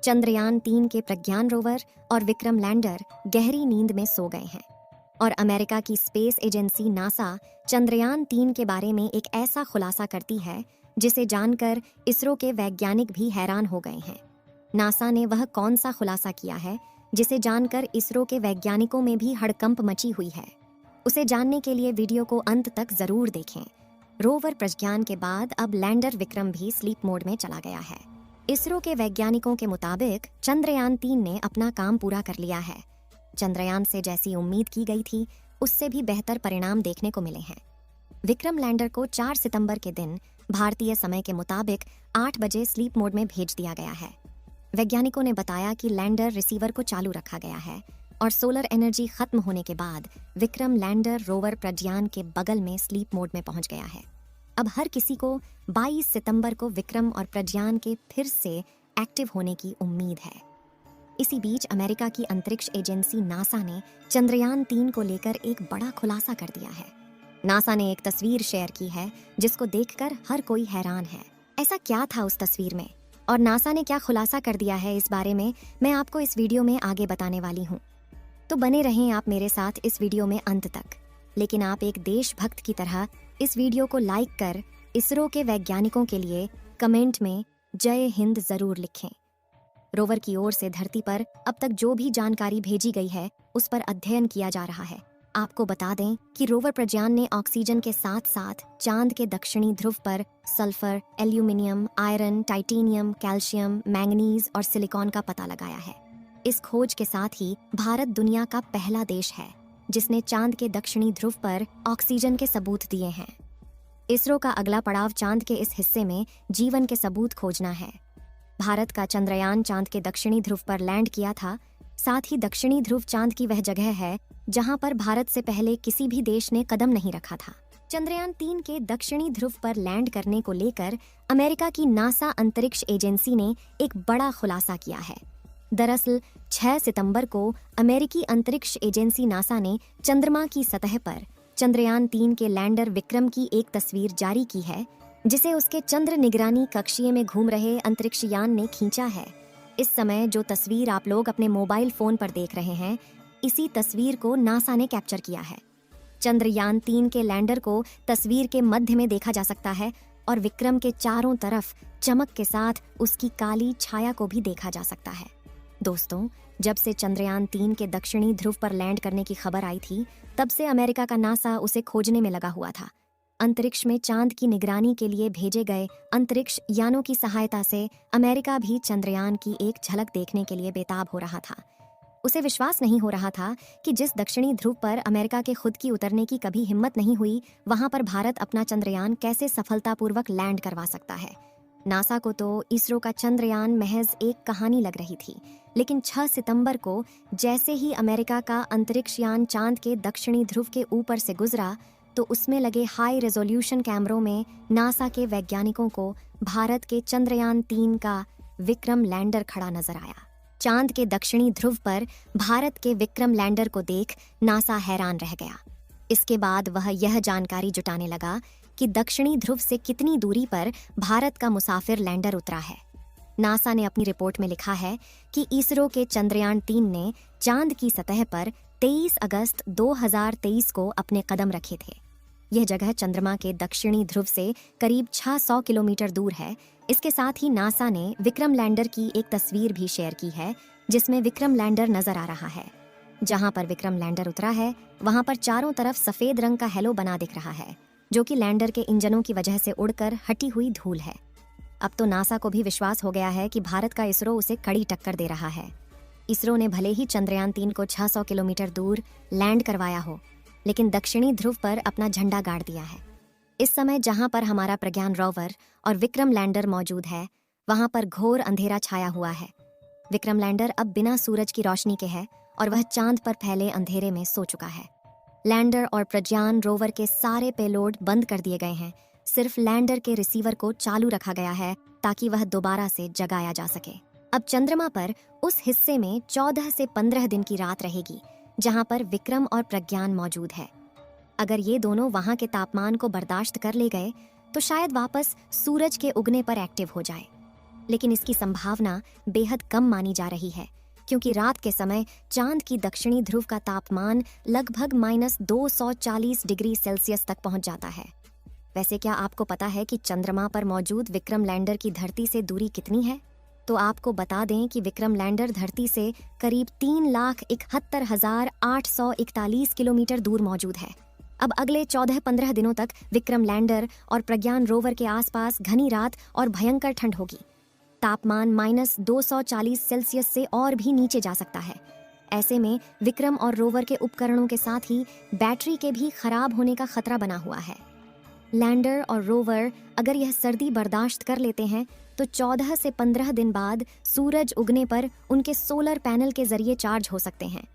चंद्रयान 3 के प्रज्ञान रोवर और विक्रम लैंडर गहरी नींद में सो गए हैं और अमेरिका की स्पेस एजेंसी नासा चंद्रयान 3 के बारे में एक ऐसा खुलासा करती है जिसे जानकर इसरो के वैज्ञानिक भी हैरान हो गए हैं। नासा ने वह कौन सा खुलासा किया है जिसे जानकर इसरो के वैज्ञानिकों में भी हड़कंप मची हुई है? उसे जानने के लिए वीडियो को अंत तक जरूर देखें। रोवर प्रज्ञान के बाद अब लैंडर विक्रम भी स्लीप मोड में चला गया है। इसरो के वैज्ञानिकों के मुताबिक चंद्रयान 3 ने अपना काम पूरा कर लिया है। चंद्रयान से जैसी उम्मीद की गई थी उससे भी बेहतर परिणाम देखने को मिले हैं। विक्रम लैंडर को 4 सितंबर के दिन भारतीय समय के मुताबिक 8 बजे स्लीप मोड में भेज दिया गया है। वैज्ञानिकों ने बताया कि लैंडर रिसीवर को चालू रखा गया है और सोलर एनर्जी खत्म होने के बाद विक्रम लैंडर रोवर प्रज्ञान के बगल में स्लीप मोड में पहुंच गया है। अब हर किसी को 22 सितंबर को विक्रम और प्रज्ञान के फिर से एक्टिव होने की उम्मीद है। इसी बीच अमेरिका की अंतरिक्ष एजेंसी नासा ने चंद्रयान 3 को लेकर एक बड़ा खुलासा कर दिया है। नासा ने एक तस्वीर शेयर की है जिसको देखकर हर कोई हैरान है। ऐसा क्या था उस तस्वीर में और नासा ने क्या खुलासा कर दिया है, इस बारे में मैं आपको इस वीडियो में आगे बताने वाली हूँ। तो बने रहें आप मेरे साथ इस वीडियो में अंत तक। लेकिन आप एक देशभक्त की तरह इस वीडियो को लाइक कर इसरो के वैज्ञानिकों के लिए कमेंट में जय हिंद जरूर लिखें। रोवर की ओर से धरती पर अब तक जो भी जानकारी भेजी गई है उस पर अध्ययन किया जा रहा है। आपको बता दें कि रोवर प्रज्ञान ने ऑक्सीजन के साथ साथ चांद के दक्षिणी ध्रुव पर sulphur, aluminium, iron, titanium, calcium, manganese और सिलिकॉन का पता लगाया है। इस खोज के साथ ही भारत दुनिया का पहला देश है जिसने चांद के दक्षिणी ध्रुव पर ऑक्सीजन के सबूत दिए हैं। इसरो का अगला पड़ाव चांद के इस हिस्से में जीवन के सबूत खोजना है। भारत का चंद्रयान चांद के दक्षिणी ध्रुव पर लैंड किया था। साथ ही दक्षिणी ध्रुव चांद की वह जगह है जहां पर भारत से पहले किसी भी देश ने कदम नहीं रखा था। चंद्रयान 3 के दक्षिणी ध्रुव पर लैंड करने को लेकर अमेरिका की नासा अंतरिक्ष एजेंसी ने एक बड़ा खुलासा किया है। दरअसल 6 सितंबर को अमेरिकी अंतरिक्ष एजेंसी नासा ने चंद्रमा की सतह पर चंद्रयान 3 के लैंडर विक्रम की एक तस्वीर जारी की है जिसे उसके चंद्र निगरानी कक्षीय में घूम रहे अंतरिक्ष यान ने खींचा है। इस समय जो तस्वीर आप लोग अपने मोबाइल फोन पर देख रहे हैं, इसी तस्वीर को नासा ने कैप्चर किया है। चंद्रयान 3 के लैंडर को तस्वीर के मध्य में देखा जा सकता है और विक्रम के चारों तरफ चमक के साथ उसकी काली छाया को भी देखा जा सकता है। दोस्तों, जब से चंद्रयान 3 के दक्षिणी ध्रुव पर लैंड करने की खबर आई थी, तब से अमेरिका का नासा उसे खोजने में लगा हुआ था। अंतरिक्ष में चांद की निगरानी के लिए भेजे गए अंतरिक्ष यानों की सहायता से अमेरिका भी चंद्रयान की एक झलक देखने के लिए बेताब हो रहा था। उसे विश्वास नहीं हो रहा था कि जिस दक्षिणी ध्रुव पर अमेरिका के खुद की उतरने की कभी हिम्मत नहीं हुई, वहां पर भारत अपना चंद्रयान कैसे सफलतापूर्वक लैंड करवा सकता है। नासा को तो इसरो का चंद्रयान महज एक कहानी लग रही थी, लेकिन 6 सितंबर को जैसे ही अमेरिका का अंतरिक्ष यान चांद के दक्षिणी ध्रुव के ऊपर से गुजरा तो उसमें लगे हाई रेजोल्यूशन कैमरों में नासा के वैज्ञानिकों को भारत के चंद्रयान 3 का विक्रम लैंडर खड़ा नजर आया। चांद के दक्षिणी ध्रुव पर भारत के विक्रम लैंडर को देख नासा हैरान रह गया। इसके बाद वह यह जानकारी जुटाने लगा कि दक्षिणी ध्रुव से कितनी दूरी पर भारत का मुसाफिर लैंडर उतरा है। नासा ने अपनी रिपोर्ट में लिखा है कि इसरो के चंद्रयान 3 ने चांद की सतह पर 23 अगस्त 2023 को अपने कदम रखे थे। यह जगह चंद्रमा के दक्षिणी ध्रुव से करीब 600 किलोमीटर दूर है। इसके साथ ही नासा ने विक्रम लैंडर की एक तस्वीर भी शेयर की है जिसमें विक्रम लैंडर नजर आ रहा है। जहां पर विक्रम लैंडर उतरा है वहां पर चारों तरफ सफेद रंग का हेलो बना दिख रहा है, जो कि लैंडर के इंजनों की वजह से उड़कर हटी हुई धूल है। अब तो नासा को भी विश्वास हो गया है कि भारत का इसरो उसे कड़ी टक्कर दे रहा है। इसरो ने भले ही चंद्रयान 3 को 600 किलोमीटर दूर लैंड करवाया हो, लेकिन दक्षिणी ध्रुव पर अपना झंडा गाड़ दिया है। इस समय जहां पर हमारा प्रज्ञान रोवर और विक्रम लैंडर मौजूद है, वहां पर घोर अंधेरा छाया हुआ है। विक्रम लैंडर अब बिना सूरज की रोशनी के है और वह चांद पर फैले अंधेरे में सो चुका है। लैंडर और प्रज्ञान रोवर के सारे पेलोड बंद कर दिए गए हैं। सिर्फ लैंडर के रिसीवर को चालू रखा गया है ताकि वह दोबारा से जगाया जा सके। अब चंद्रमा पर उस हिस्से में 14 से 15 दिन की रात रहेगी जहां पर विक्रम और प्रज्ञान मौजूद है। अगर ये दोनों वहां के तापमान को बर्दाश्त कर ले गए तो शायद वापस सूरज के उगने पर एक्टिव हो जाए। लेकिन इसकी संभावना बेहद कम मानी जा रही है, क्योंकि रात के समय चांद की दक्षिणी ध्रुव का तापमान लगभग -240 डिग्री सेल्सियस तक पहुंच जाता है। वैसे क्या आपको पता है कि चंद्रमा पर मौजूद विक्रम लैंडर की धरती से दूरी कितनी है? तो आपको बता दें कि विक्रम लैंडर धरती से करीब 3,71,841 किलोमीटर दूर मौजूद है। अब अगले 14-15 दिनों तक विक्रम लैंडर और प्रज्ञान रोवर के आसपास घनी रात और भयंकर ठंड होगी। तापमान -240 सेल्सियस से और भी नीचे जा सकता है। ऐसे में विक्रम और रोवर के उपकरणों के साथ ही बैटरी के भी खराब होने का खतरा बना हुआ है। लैंडर और रोवर अगर यह सर्दी बर्दाश्त कर लेते हैं तो 14 से 15 दिन बाद सूरज उगने पर उनके सोलर पैनल के जरिए चार्ज हो सकते हैं।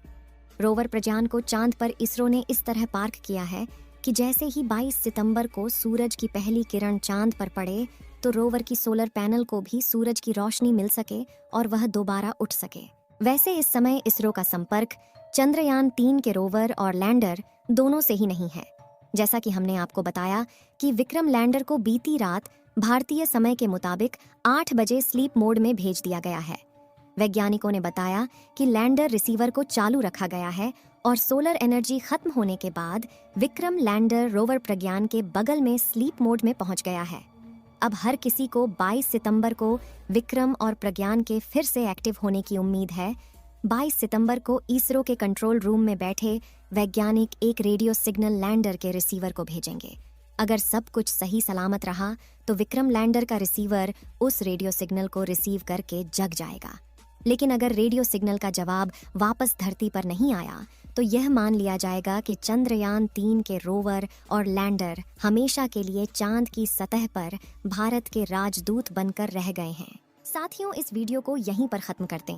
रोवर प्रज्ञान को चांद पर इसरो ने इस तरह पार्क किया है कि जैसे ही 22 सितंबर को सूरज की पहली किरण चांद पर पड़े तो रोवर की सोलर पैनल को भी सूरज की रोशनी मिल सके और वह दोबारा उठ सके। वैसे इस समय इसरो का संपर्क चंद्रयान 3 के रोवर और लैंडर दोनों से ही नहीं है। जैसा कि हमने आपको बताया कि विक्रम लैंडर को बीती रात भारतीय समय के मुताबिक 8 बजे स्लीप मोड में भेज दिया गया है। वैज्ञानिकों ने बताया कि लैंडर रिसीवर को चालू रखा गया है और सोलर एनर्जी खत्म होने के बाद विक्रम लैंडर रोवर प्रज्ञान के बगल में स्लीप मोड में पहुंच गया है। अब हर किसी को 22 सितंबर को विक्रम और प्रज्ञान के फिर से एक्टिव होने की उम्मीद है। 22 सितंबर को इसरो के कंट्रोल रूम में बैठे वैज्ञानिक एक रेडियो सिग्नल लैंडर के रिसीवर को भेजेंगे। अगर सब कुछ सही सलामत रहा तो विक्रम लैंडर का रिसीवर उस रेडियो सिग्नल को रिसीव करके जग जाएगा। लेकिन अगर रेडियो सिग्नल का जवाब वापस धरती पर नहीं आया तो यह मान लिया जाएगा कि चंद्रयान 3 के रोवर और लैंडर हमेशा के लिए चांद की सतह पर भारत के राजदूत बनकर रह गए हैं। साथियों, इस वीडियो को यहीं पर खत्म करते हैं।